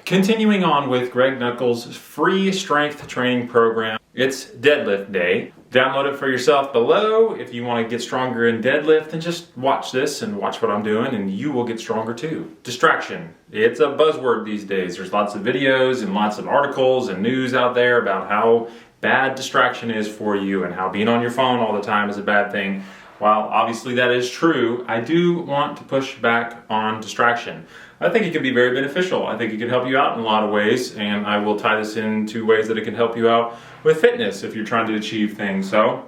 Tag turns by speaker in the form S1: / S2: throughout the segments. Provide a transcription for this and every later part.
S1: Continuing on with Greg Nuckols' free strength training program. It's deadlift day. Download it for yourself below if you want to get stronger in deadlift, and just watch this and watch what I'm doing and you will get stronger too. Distraction. It's a buzzword these days. There's lots of videos and lots of articles and news out there about how bad distraction is for you and how being on your phone all the time is a bad thing. While obviously that is true, I do want to push back on distraction. I think it can be very beneficial. I think it can help you out in a lot of ways, and I will tie this into ways that it can help you out with fitness if you're trying to achieve things. So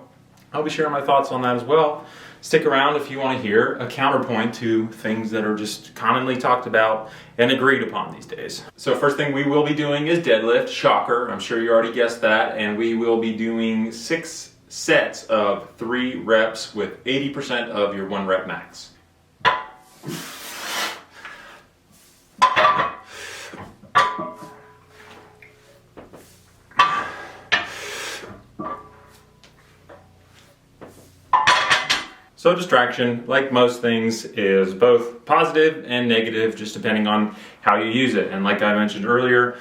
S1: I'll be sharing my thoughts on that as well. Stick around if you want to hear a counterpoint to things that are just commonly talked about and agreed upon these days. So first thing we will be doing is deadlift. Shocker, I'm sure you already guessed that. And we will be doing 6 sets of 3 reps with 80% of your 1 rep max. So distraction, like most things, is both positive and negative, just depending on how you use it. And like I mentioned earlier,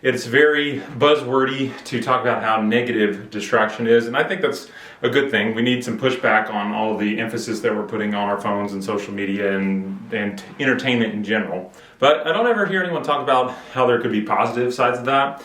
S1: it's very buzzwordy to talk about how negative distraction is, and I think that's a good thing. We need some pushback on all of the emphasis that we're putting on our phones and social media and entertainment in general. But I don't ever hear anyone talk about how there could be positive sides of that.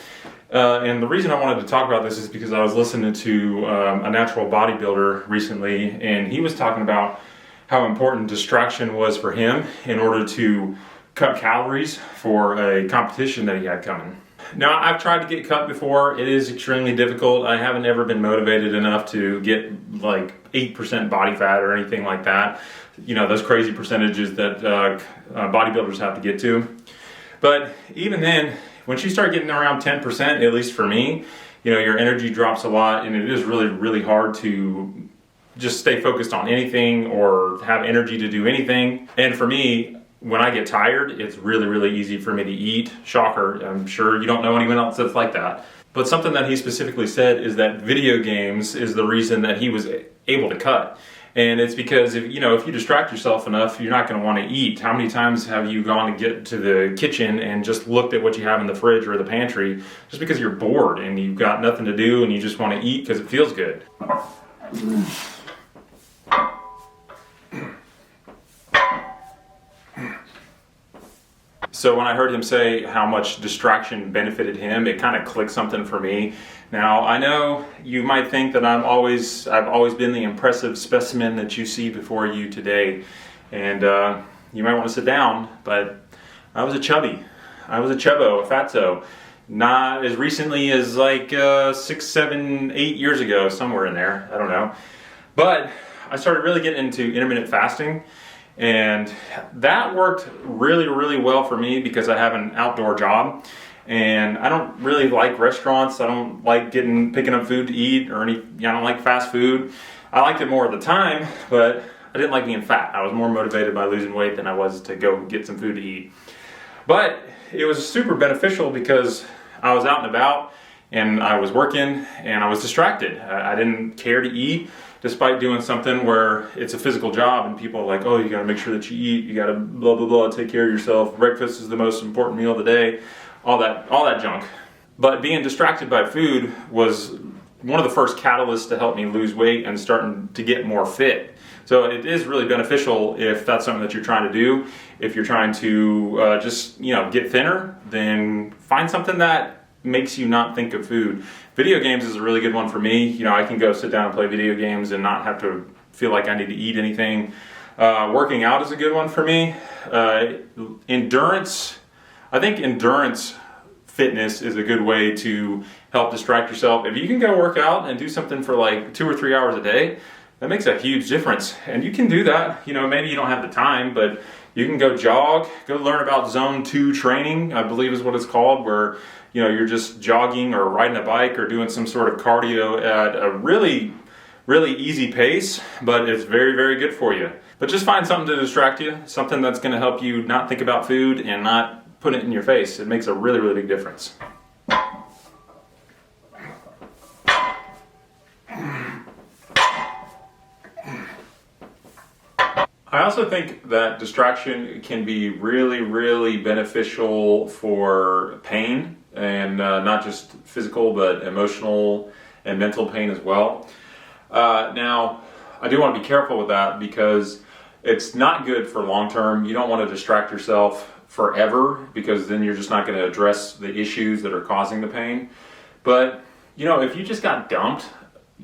S1: And the reason I wanted to talk about this is because I was listening to a natural bodybuilder recently, and he was talking about how important distraction was for him in order to cut calories for a competition that he had coming. Now, I've tried to get cut before. It is extremely difficult. I haven't ever been motivated enough to get like 8% body fat or anything like that. You know, those crazy percentages that bodybuilders have to get to. But even then, once you start getting around 10%, at least for me, you know, your energy drops a lot, and it is really, really hard to just stay focused on anything or have energy to do anything. And for me, when I get tired, it's really, really easy for me to eat. Shocker, I'm sure you don't know anyone else that's like that. But something that he specifically said is that video games is the reason that he was able to cut. And it's because if you distract yourself enough, you're not going to want to eat. How many times have you gone to get to the kitchen and just looked at what you have in the fridge or the pantry just because you're bored and you've got nothing to do and you just want to eat because it feels good? So when I heard him say how much distraction benefited him, it kind of clicked something for me. Now, I know you might think that I've always been the impressive specimen that you see before you today. And you might want to sit down, but I was a chubby. I was a chubbo, a fatso. Not as recently as like 6, 7, 8 years ago, somewhere in there. I don't know. But I started really getting into intermittent fasting. And that worked really, really well for me because I have an outdoor job and I don't really like restaurants. I don't like picking up food to eat or I don't like fast food. I liked it more at the time, but I didn't like being fat. I was more motivated by losing weight than I was to go get some food to eat. But it was super beneficial because I was out and about and I was working and I was distracted. I didn't care to eat, despite doing something where it's a physical job and people are like, oh, you gotta make sure that you eat, you gotta blah, blah, blah, take care of yourself. Breakfast is the most important meal of the day, all that junk. But being distracted by food was one of the first catalysts to help me lose weight and starting to get more fit. So it is really beneficial if that's something that you're trying to do. If you're trying to just get thinner, then find something that makes you not think of food. Video games is a really good one for me. I can go sit down and play video games and not have to feel like I need to eat anything. Working out is a good one for me. Endurance, I think endurance fitness is a good way to help distract yourself. If you can go work out and do something for like 2 or 3 hours a day, that makes a huge difference. And you can do that. Maybe you don't have the time, but you can go jog, go learn about Zone 2 training, I believe is what it's called, where you're just jogging or riding a bike or doing some sort of cardio at a really, really easy pace, but it's very, very good for you. But just find something to distract you, something that's going to help you not think about food and not put it in your face. It makes a really, really big difference. I also think that distraction can be really, really beneficial for pain, and not just physical, but emotional and mental pain as well. Now, I do want to be careful with that because it's not good for long term. You don't want to distract yourself forever because then you're just not going to address the issues that are causing the pain. But, if you just got dumped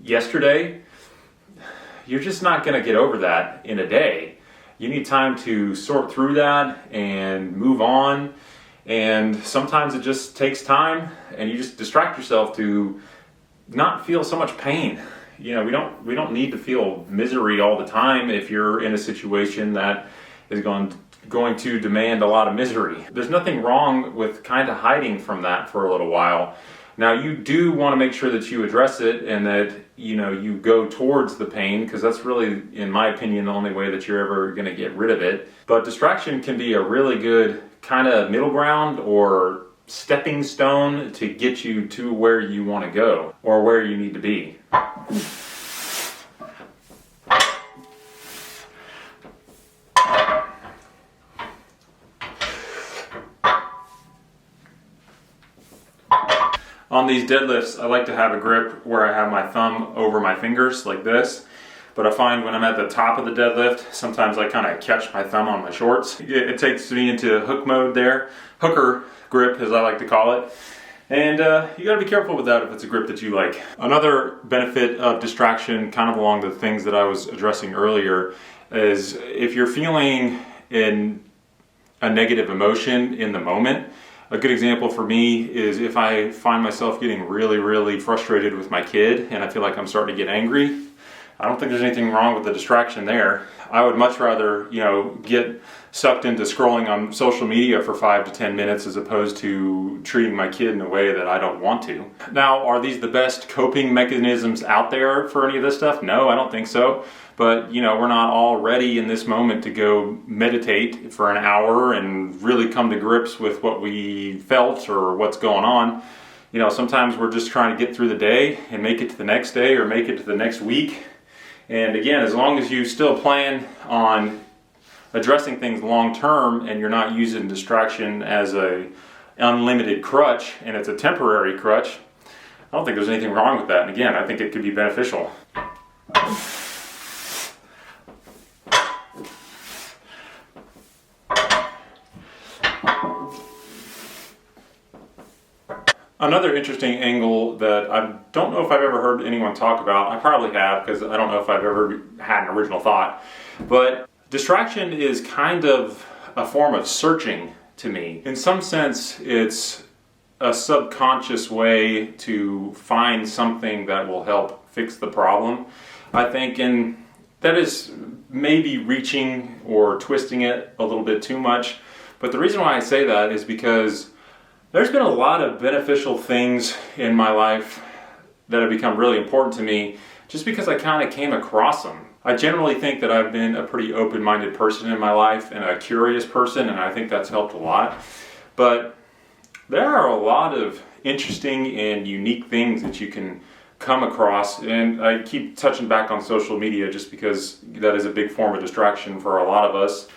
S1: yesterday, you're just not going to get over that in a day. You need time to sort through that and move on. And sometimes it just takes time, and you just distract yourself to not feel so much pain. We don't need to feel misery all the time if you're in a situation that is going to demand a lot of misery. There's nothing wrong with kind of hiding from that for a little while. Now, you do want to make sure that you address it and that you go towards the pain, because that's really, in my opinion, the only way that you're ever going to get rid of it. But distraction can be a really good kind of middle ground or stepping stone to get you to where you want to go or where you need to be. On these deadlifts, I like to have a grip where I have my thumb over my fingers like this. But I find when I'm at the top of the deadlift, sometimes I kind of catch my thumb on my shorts. It takes me into hook mode there, hooker grip as I like to call it. And you gotta be careful with that if it's a grip that you like. Another benefit of distraction, kind of along the things that I was addressing earlier, is if you're feeling in a negative emotion in the moment. A good example for me is if I find myself getting really, really frustrated with my kid and I feel like I'm starting to get angry. I don't think there's anything wrong with the distraction there. I would much rather, get sucked into scrolling on social media for 5 to 10 minutes as opposed to treating my kid in a way that I don't want to. Now, are these the best coping mechanisms out there for any of this stuff? No, I don't think so. But, we're not all ready in this moment to go meditate for an hour and really come to grips with what we felt or what's going on. Sometimes we're just trying to get through the day and make it to the next day or make it to the next week. And again, as long as you still plan on addressing things long term and you're not using distraction as a unlimited crutch and it's a temporary crutch, I don't think there's anything wrong with that. And again, I think it could be beneficial. Another interesting angle that I don't know if I've ever heard anyone talk about, I probably have because I don't know if I've ever had an original thought, but distraction is kind of a form of searching to me. In some sense, it's a subconscious way to find something that will help fix the problem, I think, and that is maybe reaching or twisting it a little bit too much. But the reason why I say that is because there's been a lot of beneficial things in my life that have become really important to me just because I kind of came across them. I generally think that I've been a pretty open-minded person in my life and a curious person, and I think that's helped a lot. But there are a lot of interesting and unique things that you can come across, and I keep touching back on social media just because that is a big form of distraction for a lot of us,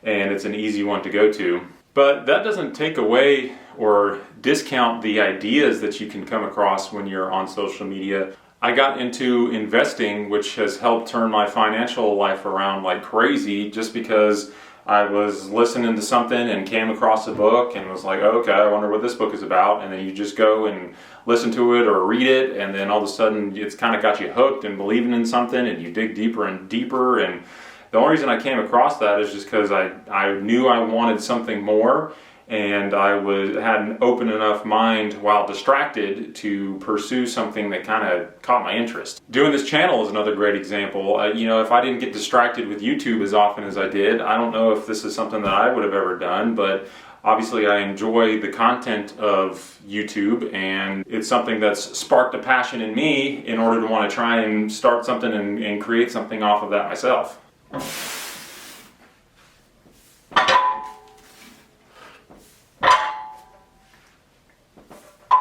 S1: and it's an easy one to go to. But that doesn't take away or discount the ideas that you can come across when you're on social media. I got into investing, which has helped turn my financial life around like crazy just because I was listening to something and came across a book and was like, oh, okay, I wonder what this book is about. And then you just go and listen to it or read it, and then all of a sudden it's kind of got you hooked and believing in something, and you dig deeper and deeper. And the only reason I came across that is just because I knew I wanted something more, and I had an open enough mind while distracted to pursue something that kind of caught my interest. Doing this channel is another great example. If I didn't get distracted with YouTube as often as I did, I don't know if this is something that I would have ever done, but obviously I enjoy the content of YouTube, and it's something that's sparked a passion in me in order to want to try and start something and create something off of that myself.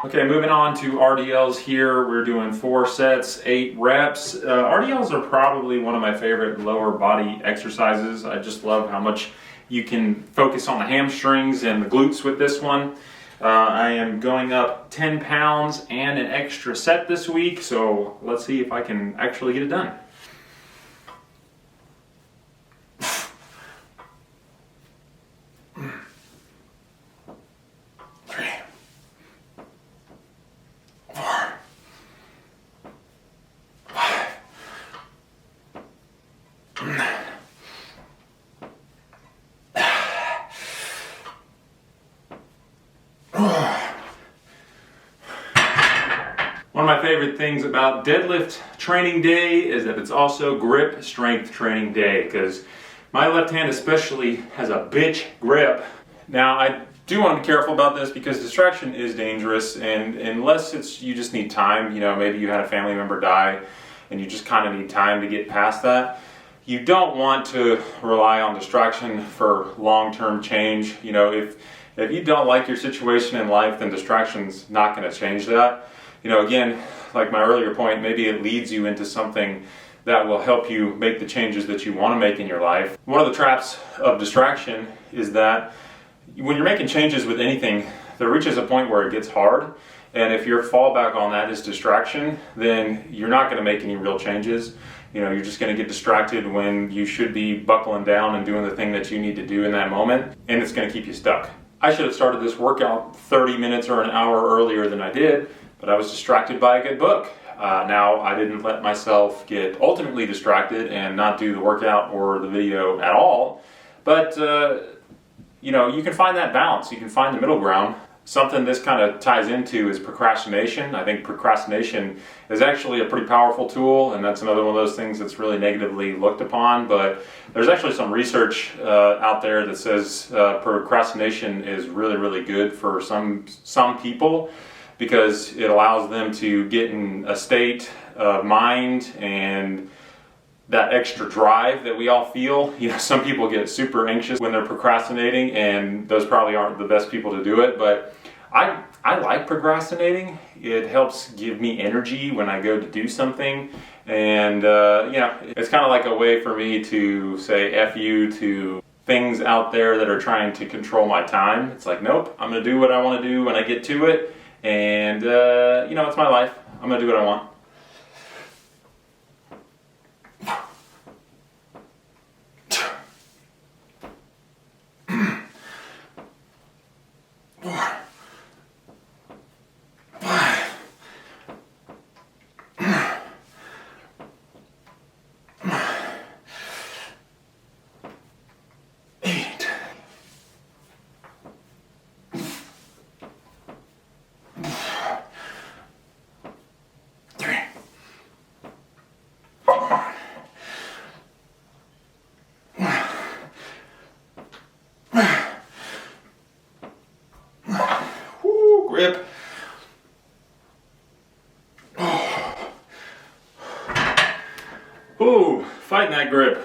S1: Okay, moving on to RDLs here. We're doing 4 sets, 8 reps. RDLs are probably one of my favorite lower body exercises. I just love how much you can focus on the hamstrings and the glutes with this one. I am going up 10 pounds and an extra set this week, so let's see if I can actually get it done. One of my favorite things about deadlift training day is that it's also grip strength training day, because my left hand especially has a bitch grip. Now I do want to be careful about this because distraction is dangerous, and unless you just need time, maybe you had a family member die and you just kind of need time to get past that. You don't want to rely on distraction for long-term change. If you don't like your situation in life, then distraction's not going to change that. Again, like my earlier point, maybe it leads you into something that will help you make the changes that you want to make in your life. One of the traps of distraction is that when you're making changes with anything, there reaches a point where it gets hard, and if your fallback on that is distraction, then you're not going to make any real changes. You're just going to get distracted when you should be buckling down and doing the thing that you need to do in that moment, and it's going to keep you stuck. I should have started this workout 30 minutes or an hour earlier than I did, but I was distracted by a good book. Now, I didn't let myself get ultimately distracted and not do the workout or the video at all, but you can find that balance. You can find the middle ground. Something this kind of ties into is procrastination. I think procrastination is actually a pretty powerful tool, and that's another one of those things that's really negatively looked upon, but there's actually some research out there that says procrastination is really, really good for some people, because it allows them to get in a state of mind and that extra drive that we all feel. Some people get super anxious when they're procrastinating, and those probably aren't the best people to do it, but I like procrastinating. It helps give me energy when I go to do something, and it's kind of like a way for me to say F you to things out there that are trying to control my time. It's like, nope, I'm going to do what I want to do when I get to it, and it's my life. I'm going to do what I want. Grip. Ooh, fighting that grip.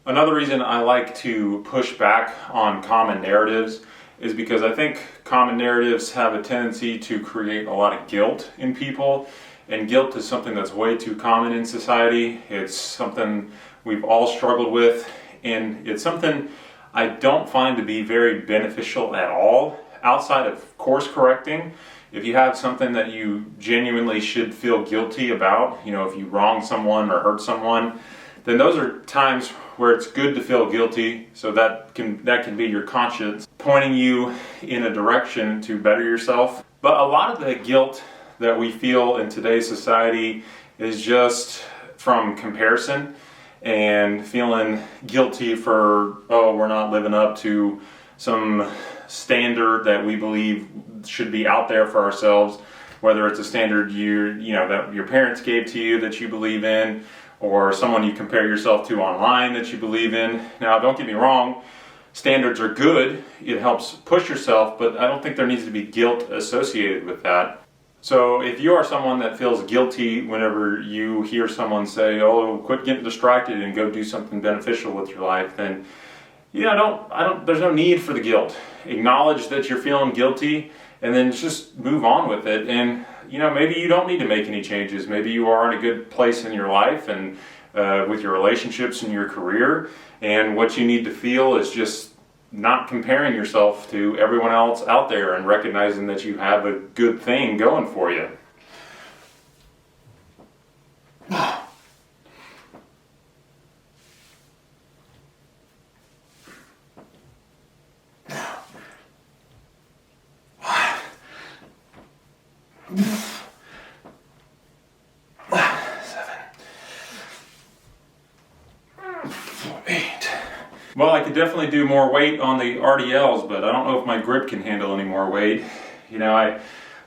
S1: Another reason I like to push back on common narratives is because I think common narratives have a tendency to create a lot of guilt in people, and guilt is something that's way too common in society. It's something we've all struggled with, and it's something I don't find to be very beneficial at all. Outside of course correcting, if you have something that you genuinely should feel guilty about, if you wrong someone or hurt someone, then those are times where it's good to feel guilty, so that can be your conscience pointing you in a direction to better yourself. But a lot of the guilt that we feel in today's society is just from comparison and feeling guilty for, we're not living up to some standard that we believe should be out there for ourselves, whether it's a standard that your parents gave to you that you believe in, or someone you compare yourself to online that you believe in. Now, don't get me wrong, standards are good, it helps push yourself, but I don't think there needs to be guilt associated with that. So if you are someone that feels guilty whenever you hear someone say, quit getting distracted and go do something beneficial with your life, then there's no need for the guilt. Acknowledge that you're feeling guilty and then just move on with it. And maybe you don't need to make any changes. Maybe you are in a good place in your life and with your relationships and your career, and what you need to feel is just not comparing yourself to everyone else out there and recognizing that you have a good thing going for you. Well, I could definitely do more weight on the RDLs, but I don't know if my grip can handle any more weight. I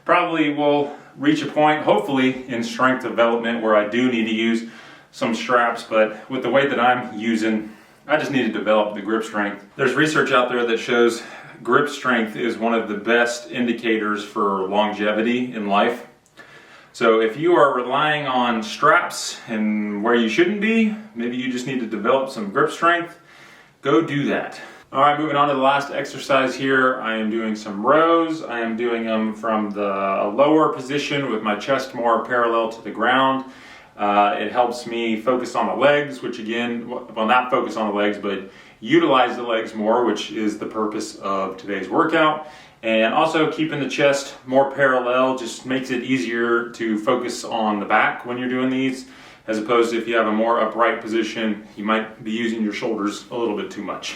S1: probably will reach a point, hopefully, in strength development where I do need to use some straps, but with the weight that I'm using, I just need to develop the grip strength. There's research out there that shows grip strength is one of the best indicators for longevity in life. So if you are relying on straps and where you shouldn't be, maybe you just need to develop some grip strength. Go do that. All right, moving on to the last exercise here. I am doing some rows. I am doing them from the lower position with my chest more parallel to the ground. It helps me focus on the legs, which again, well, not focus on the legs, but utilize the legs more, which is the purpose of today's workout. And also keeping the chest more parallel just makes it easier to focus on the back when you're doing these, as opposed to if you have a more upright position, you might be using your shoulders a little bit too much.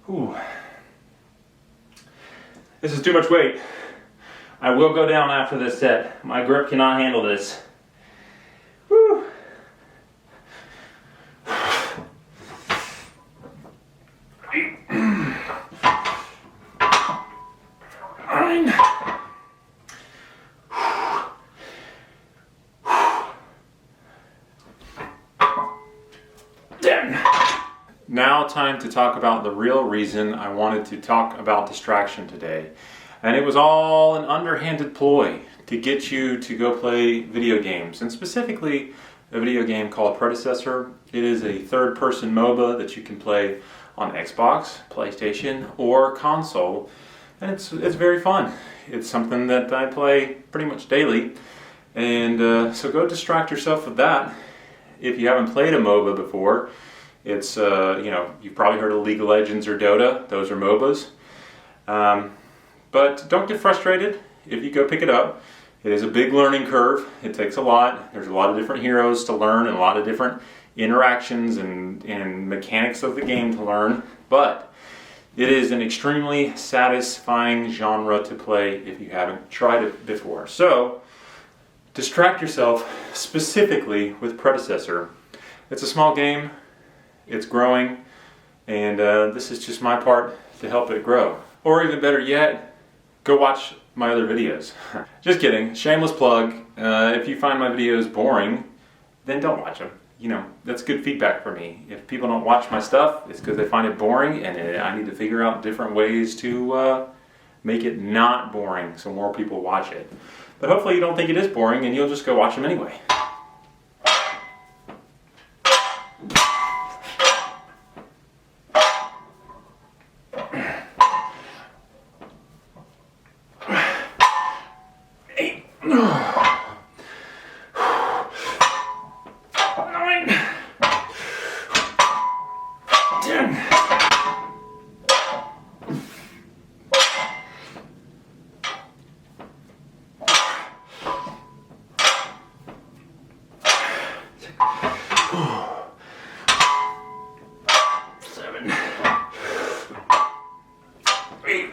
S1: Ooh. This is too much weight. I will go down after this set. My grip cannot handle this. Woo. 8, 9. Now time to talk about the real reason I wanted to talk about distraction today. And it was all an underhanded ploy to get you to go play video games, and specifically a video game called Predecessor. It is a third-person MOBA that you can play on Xbox, PlayStation, or console, and it's very fun. It's something that I play pretty much daily, and so go distract yourself with that. If you haven't played a MOBA before, it's, you've probably heard of League of Legends or Dota. Those are MOBAs. But don't get frustrated if you go pick it up. It is a big learning curve. It takes a lot. There's a lot of different heroes to learn and a lot of different interactions and mechanics of the game to learn. But it is an extremely satisfying genre to play if you haven't tried it before. So, distract yourself specifically with Predecessor. It's a small game. It's growing, and this is just my part to help it grow. Or even better yet, go watch my other videos. Just kidding, shameless plug. If you find my videos boring, then don't watch them. That's good feedback for me. If people don't watch my stuff, it's because they find it boring, and I need to figure out different ways to make it not boring so more people watch it. But hopefully you don't think it is boring, and you'll just go watch them anyway.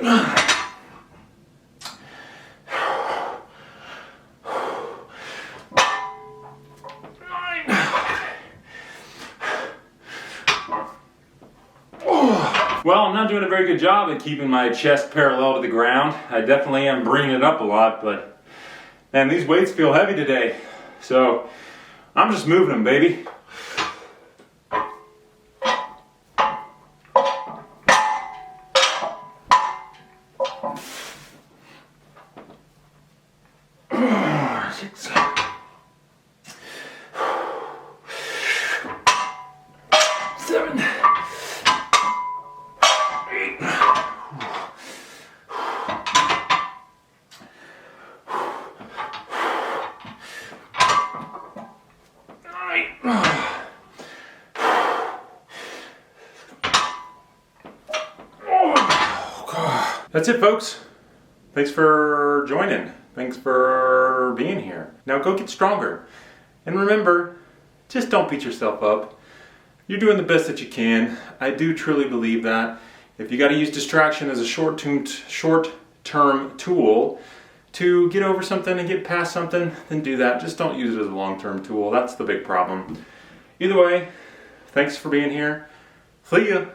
S1: Well, I'm not doing a very good job at keeping my chest parallel to the ground. I definitely am bringing it up a lot, but man, these weights feel heavy today. So I'm just moving them, baby. Six. 7. 8. That's it, folks. Thanks for joining. Thanks for being here. Now go get stronger. And remember, just don't beat yourself up. You're doing the best that you can. I do truly believe that. If you got to use distraction as a short-term tool to get over something and get past something, then do that. Just don't use it as a long-term tool. That's the big problem. Either way, thanks for being here. See ya.